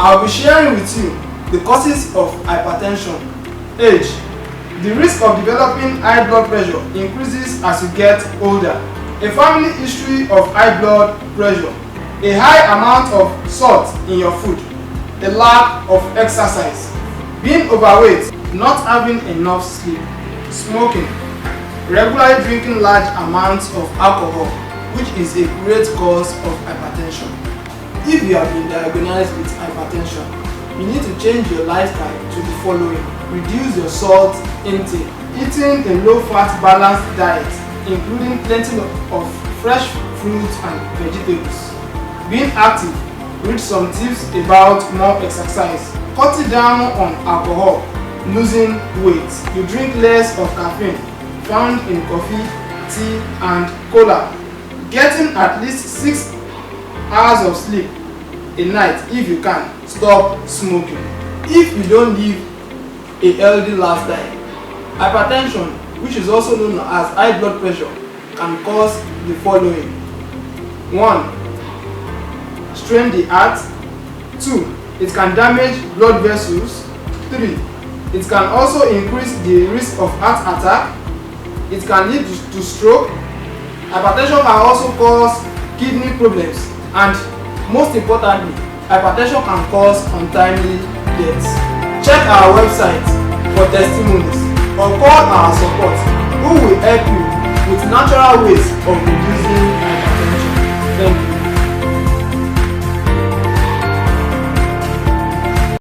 I'll be sharing with you the causes of hypertension. Age. The risk of developing high blood pressure increases as you get older. A family history of high blood pressure, a high amount of salt in your food, a lack of exercise, being overweight, not having enough sleep, smoking, regularly drinking large amounts of alcohol, which is a great cause of hypertension. If you have been diagnosed with hypertension, you need to change your lifestyle to the following. Reduce your salt intake, eating a low-fat balanced diet, including plenty of fresh fruits and vegetables. Being active, read some tips about more exercise, cutting down on alcohol, losing weight. You drink less of caffeine found in coffee, tea, and cola. Getting at least 6 hours of sleep a night if you can. Stop smoking. If you don't live a healthy lifestyle, hypertension, which is also known as high blood pressure, can cause the following. 1. Strain the heart. 2. It can damage blood vessels. 3. It can also increase the risk of heart attack. It can lead to stroke. Hypertension can also cause kidney problems, and most importantly, hypertension can cause untimely deaths. Check our website for testimonies or call our support, who will help you with natural ways of reducing hypertension. Thank you.